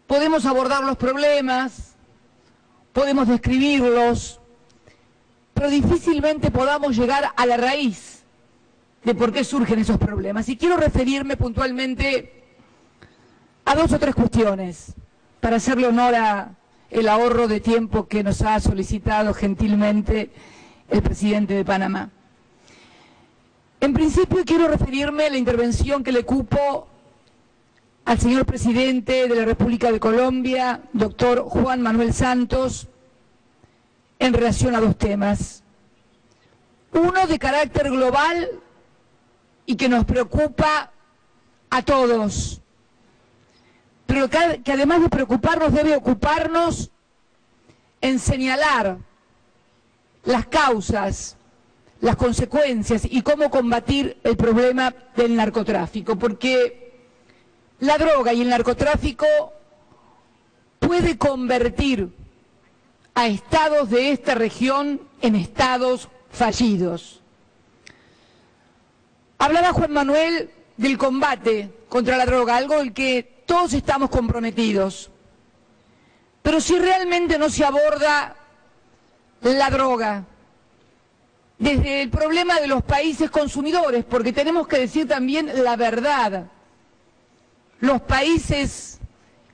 Podemos abordar los problemas, podemos describirlos, pero difícilmente podamos llegar a la raíz de por qué surgen esos problemas. Y quiero referirme puntualmente a 2 o 3 cuestiones, para hacerle honor a el ahorro de tiempo que nos ha solicitado gentilmente el presidente de Panamá. En principio quiero referirme a la intervención que le cupo al señor presidente de la República de Colombia, doctor Juan Manuel Santos, en relación a 2 temas. Uno de carácter global y que nos preocupa a todos, pero que además de preocuparnos debe ocuparnos en señalar las causas, las consecuencias y cómo combatir el problema del narcotráfico, porque la droga y el narcotráfico puede convertir a estados de esta región en estados fallidos. Hablaba Juan Manuel del combate contra la droga, algo en que todos estamos comprometidos, pero si realmente no se aborda la droga desde el problema de los países consumidores, porque tenemos que decir también la verdad, los países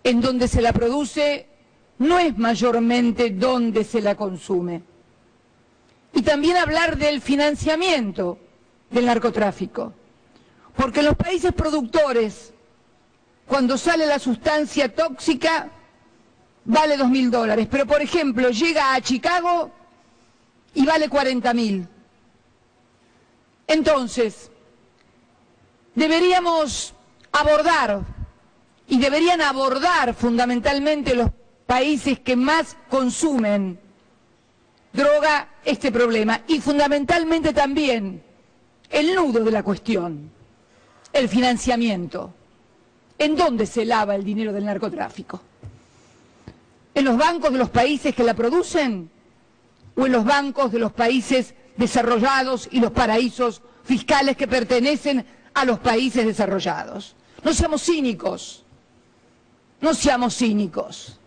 en donde se la produce no es mayormente donde se la consume. Y también hablar del financiamiento del narcotráfico, porque en los países productores, cuando sale la sustancia tóxica, vale $2.000, pero por ejemplo llega a Chicago y vale 40.000. Entonces, deberíamos abordar, y deberían abordar fundamentalmente los países que más consumen droga, este problema, y fundamentalmente también el nudo de la cuestión, el financiamiento. ¿En dónde se lava el dinero del narcotráfico? ¿En los bancos de los países que la producen? ¿O en los bancos de los países desarrollados y los paraísos fiscales que pertenecen a los países desarrollados? No seamos cínicos, no seamos cínicos.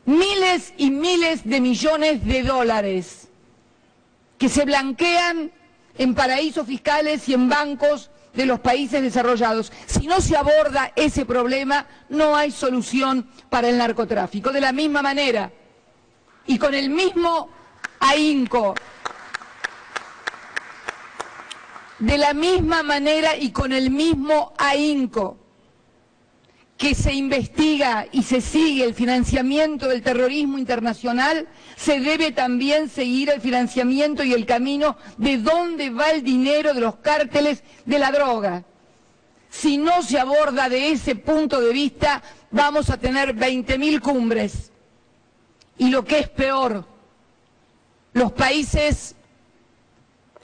Miles y miles de millones de dólares que se blanquean en paraísos fiscales y en bancos de los países desarrollados. Si no se aborda ese problema, no hay solución para el narcotráfico. De la misma manera y con el mismo ahínco, de la misma manera y con el mismo ahínco que se investiga y se sigue el financiamiento del terrorismo internacional, se debe también seguir el financiamiento y el camino de dónde va el dinero de los cárteles de la droga. Si no se aborda de ese punto de vista, vamos a tener 20.000 cumbres. Y lo que es peor, los países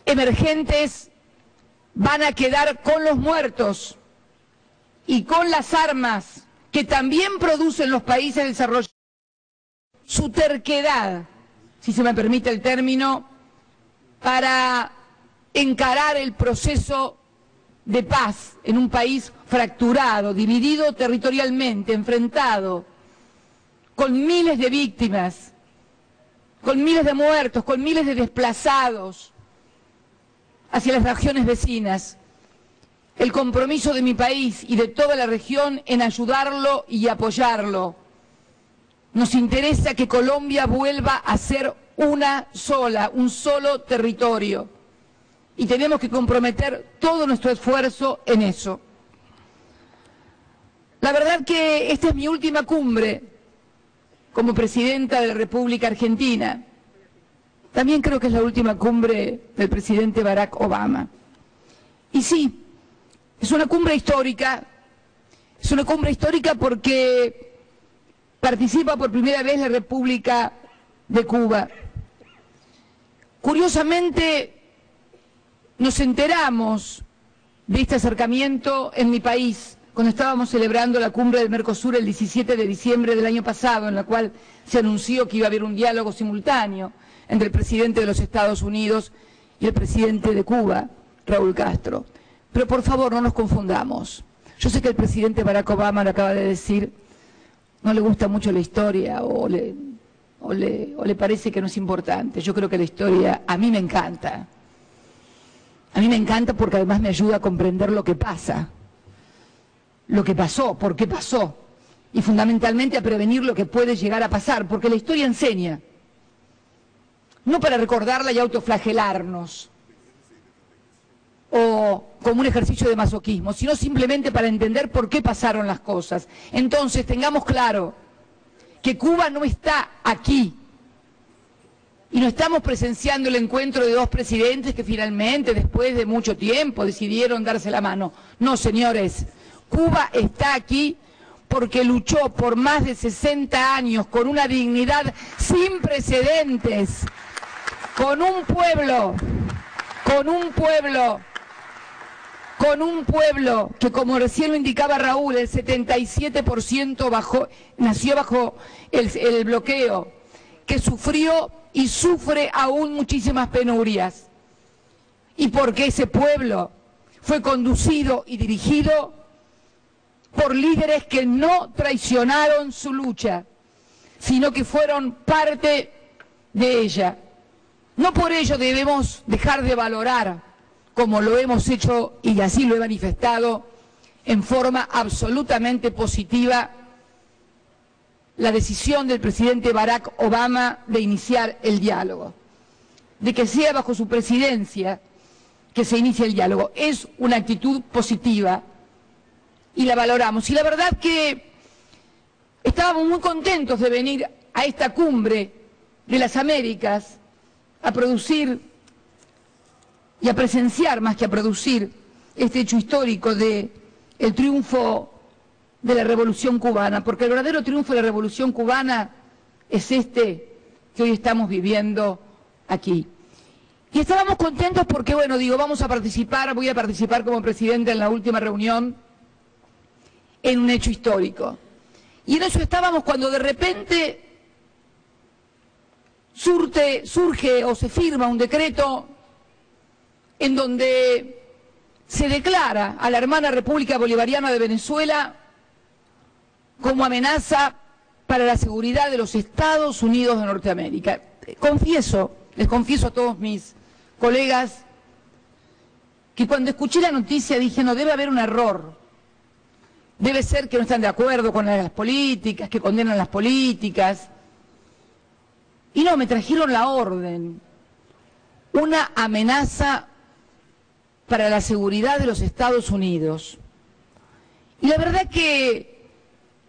emergentes van a quedar con los muertos y con las armas que también producen los países desarrollados. Su terquedad, si se me permite el término, para encarar el proceso de paz en un país fracturado, dividido territorialmente, enfrentado, con miles de víctimas, con miles de muertos, con miles de desplazados hacia las regiones vecinas. El compromiso de mi país y de toda la región en ayudarlo y apoyarlo. Nos interesa que Colombia vuelva a ser una sola, un solo territorio. Y tenemos que comprometer todo nuestro esfuerzo en eso. La verdad que esta es mi última cumbre como presidenta de la República Argentina. También creo que es la última cumbre del presidente Barack Obama. Y sí, es una cumbre histórica porque participa por primera vez la República de Cuba. Curiosamente, nos enteramos de este acercamiento en mi país, cuando estábamos celebrando la cumbre del Mercosur el 17 de diciembre del año pasado, en la cual se anunció que iba a haber un diálogo simultáneo entre el presidente de los Estados Unidos y el presidente de Cuba, Raúl Castro. Pero por favor no nos confundamos. Yo sé que el presidente Barack Obama lo acaba de decir, no le gusta mucho la historia o le parece que no es importante. Yo creo que la historia a mí me encanta. A mí me encanta porque además me ayuda a comprender lo que pasa, lo que pasó, por qué pasó, y fundamentalmente a prevenir lo que puede llegar a pasar, porque la historia enseña, no para recordarla y autoflagelarnos, o como un ejercicio de masoquismo, sino simplemente para entender por qué pasaron las cosas. Entonces, tengamos claro que Cuba no está aquí, y no estamos presenciando el encuentro de dos presidentes que finalmente, después de mucho tiempo, decidieron darse la mano. No, señores, Cuba está aquí porque luchó por más de 60 años con una dignidad sin precedentes, con un pueblo que, como recién lo indicaba Raúl, el 77% nació bajo el bloqueo, que sufrió y sufre aún muchísimas penurias, y porque ese pueblo fue conducido y dirigido por líderes que no traicionaron su lucha, sino que fueron parte de ella. No por ello debemos dejar de valorar, como lo hemos hecho y así lo he manifestado, en forma absolutamente positiva, la decisión del presidente Barack Obama de iniciar el diálogo, de que sea bajo su presidencia que se inicie el diálogo. Es una actitud positiva y la valoramos. Y la verdad que estábamos muy contentos de venir a esta cumbre de las Américas a producir y a presenciar, más que a producir, este hecho histórico de el triunfo de la Revolución Cubana, porque el verdadero triunfo de la Revolución Cubana es este que hoy estamos viviendo aquí. Y estábamos contentos porque, bueno, digo, voy a participar como presidenta en la última reunión en un hecho histórico. Y en eso estábamos cuando de repente surge o se firma un decreto en donde se declara a la hermana República Bolivariana de Venezuela como amenaza para la seguridad de los Estados Unidos de Norteamérica. Les confieso a todos mis colegas que cuando escuché la noticia dije, no, debe haber un error. Debe ser que no están de acuerdo con las políticas, que condenan las políticas. Y no, me trajeron la orden. Una amenaza para la seguridad de los Estados Unidos. Y la verdad que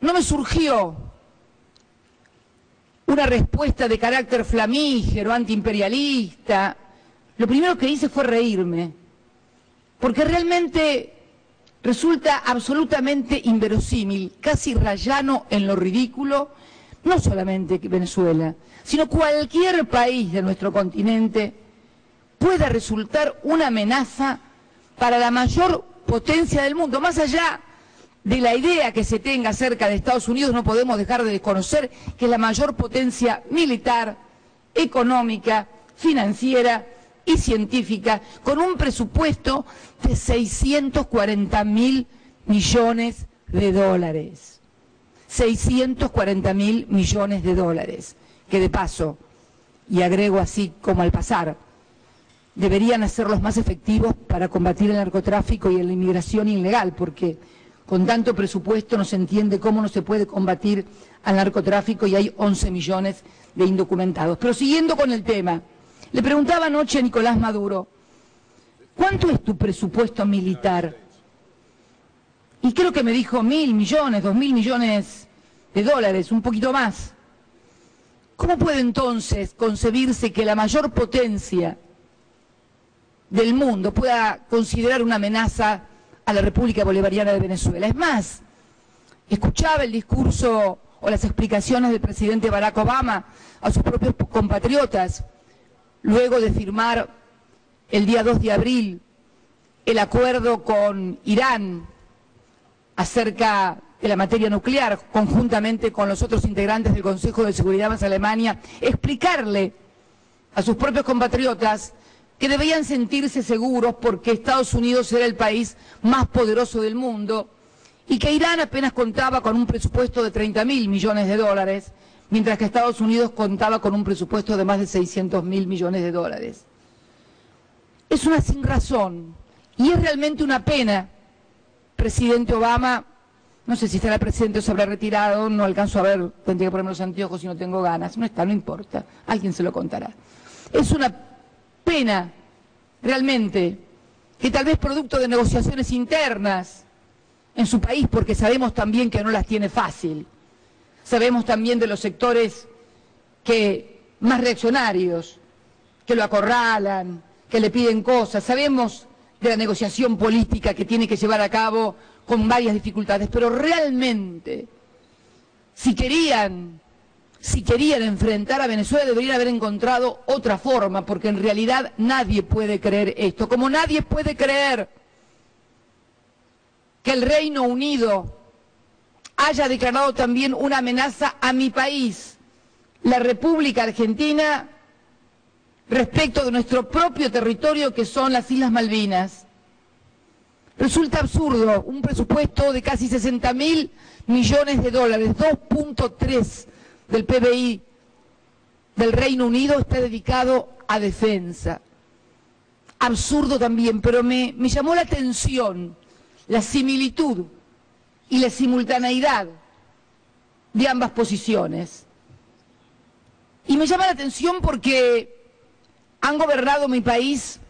no me surgió una respuesta de carácter flamígero, antiimperialista. Lo primero que hice fue reírme, porque realmente resulta absolutamente inverosímil, casi rayano en lo ridículo, no solamente Venezuela, sino cualquier país de nuestro continente pueda resultar una amenaza para la mayor potencia del mundo. Más allá de la idea que se tenga acerca de Estados Unidos, no podemos dejar de desconocer que es la mayor potencia militar, económica, financiera y científica, con un presupuesto de 640.000 millones de dólares. 640.000 millones de dólares, que de paso, y agrego así como al pasar, deberían hacerlos más efectivos para combatir el narcotráfico y la inmigración ilegal, porque con tanto presupuesto no se entiende cómo no se puede combatir al narcotráfico y hay 11 millones de indocumentados. Pero siguiendo con el tema, le preguntaba anoche a Nicolás Maduro, ¿cuánto es tu presupuesto militar? Y creo que me dijo 1.000 millones, 2.000 millones de dólares, un poquito más. ¿Cómo puede entonces concebirse que la mayor potencia del mundo pueda considerar una amenaza a la República Bolivariana de Venezuela? Es más, escuchaba el discurso o las explicaciones del presidente Barack Obama a sus propios compatriotas, luego de firmar el día 2 de abril el acuerdo con Irán acerca de la materia nuclear, conjuntamente con los otros integrantes del Consejo de Seguridad más Alemania, explicarle a sus propios compatriotas que debían sentirse seguros porque Estados Unidos era el país más poderoso del mundo y que Irán apenas contaba con un presupuesto de 30.000 millones de dólares, mientras que Estados Unidos contaba con un presupuesto de más de 600.000 millones de dólares. Es una sinrazón y es realmente una pena, presidente Obama. No sé si estará presidente o se habrá retirado, no alcanzo a ver, tendría que ponerme los anteojos y no tengo ganas. No está, no importa, alguien se lo contará. Es una pena, realmente, que tal vez producto de negociaciones internas en su país, porque sabemos también que no las tiene fácil, sabemos también de los sectores más reaccionarios, que lo acorralan, que le piden cosas, sabemos de la negociación política que tiene que llevar a cabo con varias dificultades, pero realmente, si querían enfrentar a Venezuela, deberían haber encontrado otra forma, porque en realidad nadie puede creer esto, como nadie puede creer que el Reino Unido haya declarado también una amenaza a mi país, la República Argentina, respecto de nuestro propio territorio, que son las Islas Malvinas. Resulta absurdo, un presupuesto de casi 60.000 millones de dólares, 2.3 del PBI del Reino Unido está dedicado a defensa. Absurdo también, pero me llamó la atención la similitud y la simultaneidad de ambas posiciones. Y me llama la atención porque han gobernado mi país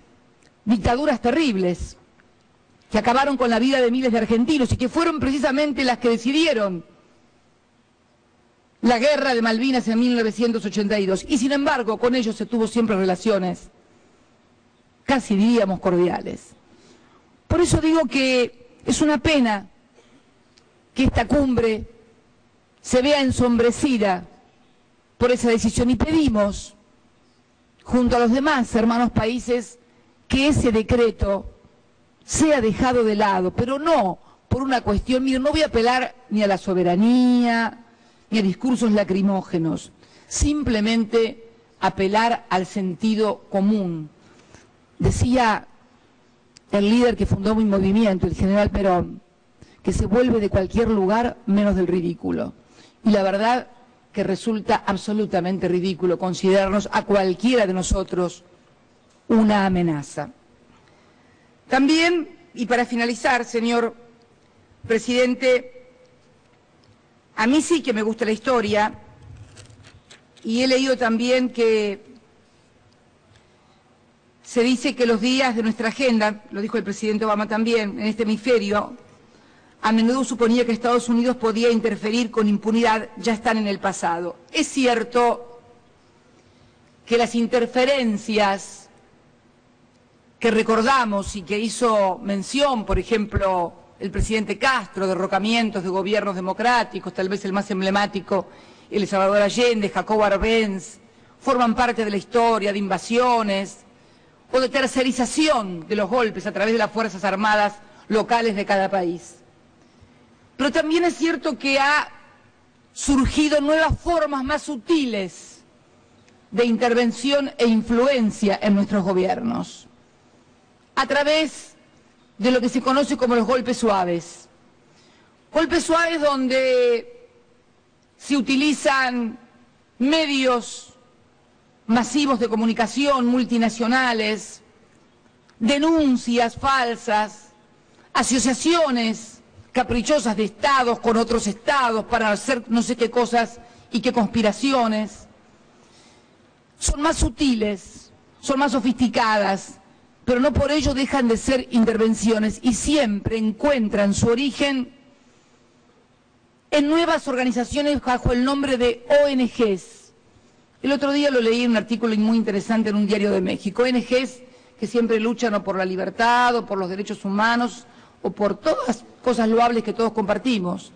dictaduras terribles, que acabaron con la vida de miles de argentinos y que fueron precisamente las que decidieron la guerra de Malvinas en 1982. Y sin embargo, con ellos se tuvo siempre relaciones, casi diríamos cordiales. Por eso digo que es una pena que esta cumbre se vea ensombrecida por esa decisión y pedimos, junto a los demás hermanos países, que ese decreto sea dejado de lado, pero no por una cuestión, miren, no voy a apelar ni a la soberanía, ni a discursos lacrimógenos, simplemente apelar al sentido común. Decía el líder que fundó mi movimiento, el general Perón, que se vuelve de cualquier lugar menos del ridículo. Y la verdad que resulta absolutamente ridículo considerarnos a cualquiera de nosotros una amenaza. También, y para finalizar, señor presidente, a mí sí que me gusta la historia, y he leído también que se dice que los días de nuestra agenda, lo dijo el presidente Obama también, en este hemisferio, a menudo suponía que Estados Unidos podía interferir con impunidad, ya están en el pasado. Es cierto que las interferencias que recordamos y que hizo mención, por ejemplo, el presidente Castro, derrocamientos de gobiernos democráticos, tal vez el más emblemático, el Salvador Allende, Jacobo Arbenz, forman parte de la historia de invasiones o de tercerización de los golpes a través de las Fuerzas Armadas locales de cada país. Pero también es cierto que ha surgido nuevas formas más sutiles de intervención e influencia en nuestros gobiernos, a través de lo que se conoce como los golpes suaves. Golpes suaves donde se utilizan medios masivos de comunicación multinacionales, denuncias falsas, asociaciones caprichosas de estados con otros estados para hacer no sé qué cosas y qué conspiraciones. Son más sutiles, son más sofisticadas, pero no por ello dejan de ser intervenciones y siempre encuentran su origen en nuevas organizaciones bajo el nombre de ONGs. El otro día lo leí en un artículo muy interesante en un diario de México. ONGs que siempre luchan o por la libertad o por los derechos humanos o por todas cosas loables que todos compartimos,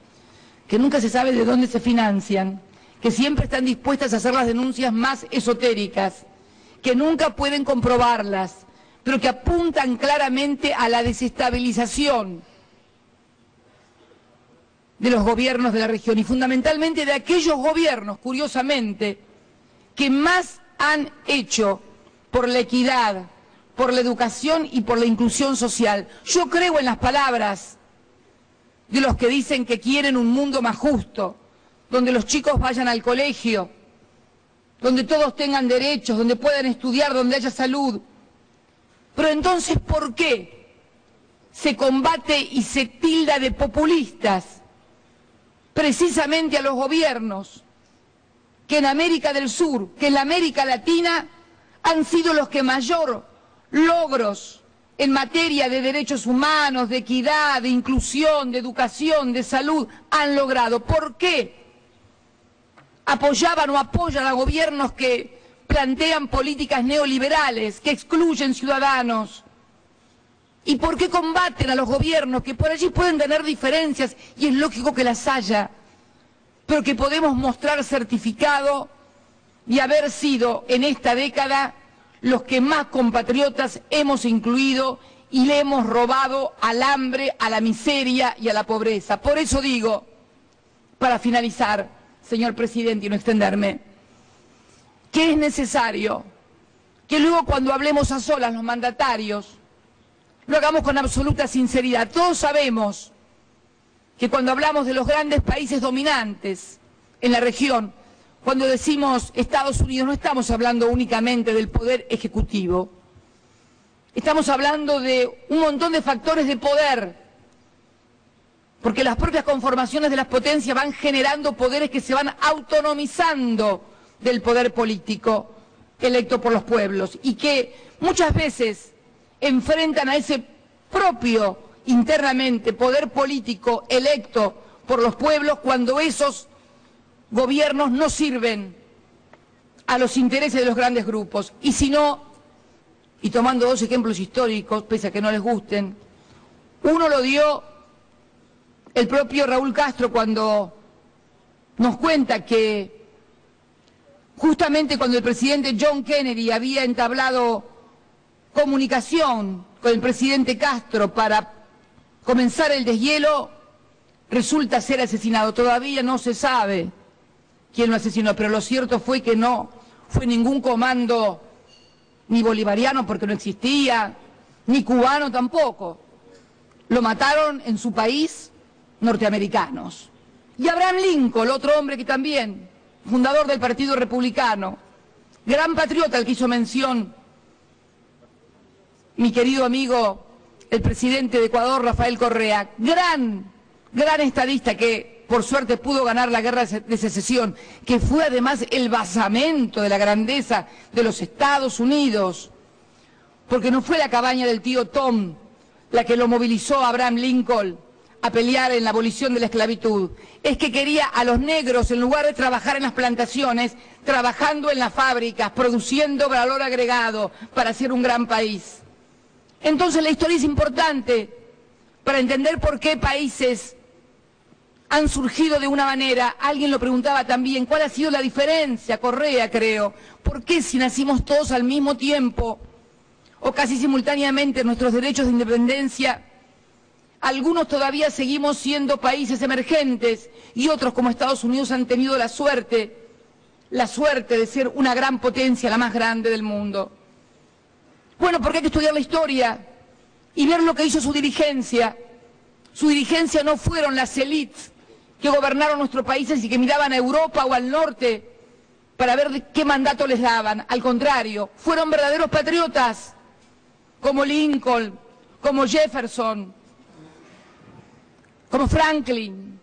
que nunca se sabe de dónde se financian, que siempre están dispuestas a hacer las denuncias más esotéricas, que nunca pueden comprobarlas, pero que apuntan claramente a la desestabilización de los gobiernos de la región y fundamentalmente de aquellos gobiernos, curiosamente, que más han hecho por la equidad, por la educación y por la inclusión social. Yo creo en las palabras de los que dicen que quieren un mundo más justo, donde los chicos vayan al colegio, donde todos tengan derechos, donde puedan estudiar, donde haya salud. Pero entonces, ¿por qué se combate y se tilda de populistas precisamente a los gobiernos que en América del Sur, que en la América Latina han sido los que mayor logros en materia de derechos humanos, de equidad, de inclusión, de educación, de salud han logrado? ¿Por qué apoyaban o apoyan a gobiernos que plantean políticas neoliberales, que excluyen ciudadanos? ¿Y por qué combaten a los gobiernos que por allí pueden tener diferencias, y es lógico que las haya, pero que podemos mostrar certificado y haber sido en esta década los que más compatriotas hemos incluido y le hemos robado al hambre, a la miseria y a la pobreza? Por eso digo, para finalizar, señor presidente, y no extenderme, que es necesario que luego, cuando hablemos a solas los mandatarios, lo hagamos con absoluta sinceridad. Todos sabemos que cuando hablamos de los grandes países dominantes en la región, cuando decimos Estados Unidos, no estamos hablando únicamente del poder ejecutivo. Estamos hablando de un montón de factores de poder, porque las propias conformaciones de las potencias van generando poderes que se van autonomizando del poder político electo por los pueblos y que muchas veces enfrentan a ese propio internamente poder político electo por los pueblos cuando esos gobiernos no sirven a los intereses de los grandes grupos. Y si no, y tomando dos ejemplos históricos, pese a que no les gusten, uno lo dio el propio Raúl Castro cuando nos cuenta que justamente cuando el presidente John Kennedy había entablado comunicación con el presidente Castro para comenzar el deshielo, resulta ser asesinado. Todavía no se sabe quién lo asesinó, pero lo cierto fue que no fue ningún comando ni bolivariano, porque no existía, ni cubano tampoco. Lo mataron en su país norteamericanos. Y Abraham Lincoln, otro hombre que también, fundador del Partido Republicano, gran patriota al que hizo mención mi querido amigo, el presidente de Ecuador, Rafael Correa, gran estadista que por suerte pudo ganar la guerra de secesión, que fue además el basamento de la grandeza de los Estados Unidos, porque no fue la cabaña del tío Tom la que lo movilizó a Abraham Lincoln a pelear en la abolición de la esclavitud, es que quería a los negros, en lugar de trabajar en las plantaciones, trabajando en las fábricas, produciendo valor agregado para hacer un gran país. Entonces la historia es importante para entender por qué países han surgido de una manera. Alguien lo preguntaba también, ¿cuál ha sido la diferencia? Correa, creo. ¿Por qué si nacimos todos al mismo tiempo o casi simultáneamente nuestros derechos de independencia, algunos todavía seguimos siendo países emergentes y otros como Estados Unidos han tenido la suerte de ser una gran potencia, la más grande del mundo? Bueno, porque hay que estudiar la historia y ver lo que hizo su dirigencia. Su dirigencia no fueron las élites que gobernaron nuestros países y que miraban a Europa o al norte para ver qué mandato les daban. Al contrario, fueron verdaderos patriotas, como Lincoln, como Jefferson, como Franklin.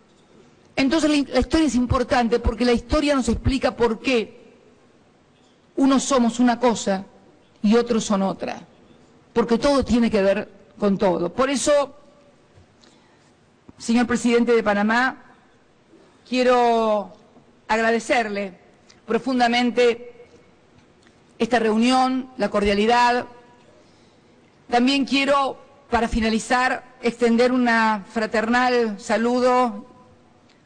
Entonces la historia es importante porque la historia nos explica por qué unos somos una cosa y otros son otra, porque todo tiene que ver con todo. Por eso, señor presidente de Panamá, quiero agradecerle profundamente esta reunión, la cordialidad. También quiero, para finalizar, extender una fraternal saludo,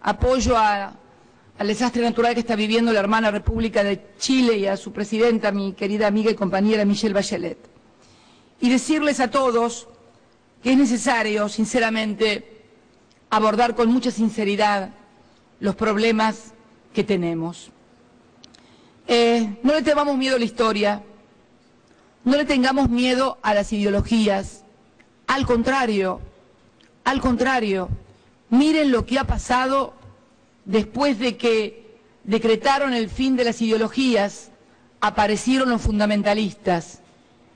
apoyo al desastre natural que está viviendo la hermana República de Chile y a su presidenta, mi querida amiga y compañera Michelle Bachelet. Y decirles a todos que es necesario, sinceramente, abordar con mucha sinceridad los problemas que tenemos. No le tengamos miedo a la historia, no le tengamos miedo a las ideologías, al contrario, Miren lo que ha pasado después de que decretaron el fin de las ideologías, aparecieron los fundamentalistas,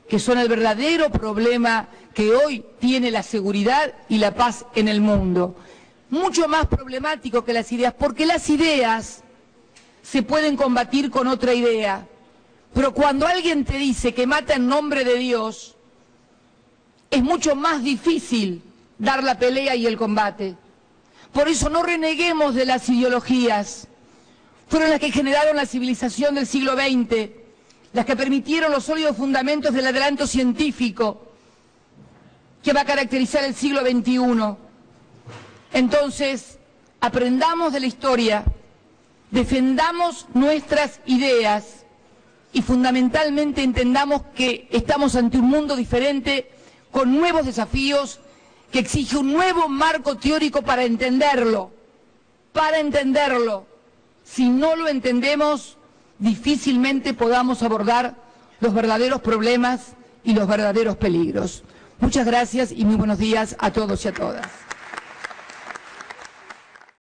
que son el verdadero problema que hoy tiene la seguridad y la paz en el mundo. Mucho más problemático que las ideas, porque las ideas se pueden combatir con otra idea, pero cuando alguien te dice que mata en nombre de Dios, es mucho más difícil dar la pelea y el combate. Por eso no reneguemos de las ideologías. Fueron las que generaron la civilización del siglo XX, las que permitieron los sólidos fundamentos del adelanto científico que va a caracterizar el siglo XXI. Entonces, aprendamos de la historia, defendamos nuestras ideas y fundamentalmente entendamos que estamos ante un mundo diferente, con nuevos desafíos, que exige un nuevo marco teórico para entenderlo. Si no lo entendemos, difícilmente podamos abordar los verdaderos problemas y los verdaderos peligros. Muchas gracias y muy buenos días a todos y a todas.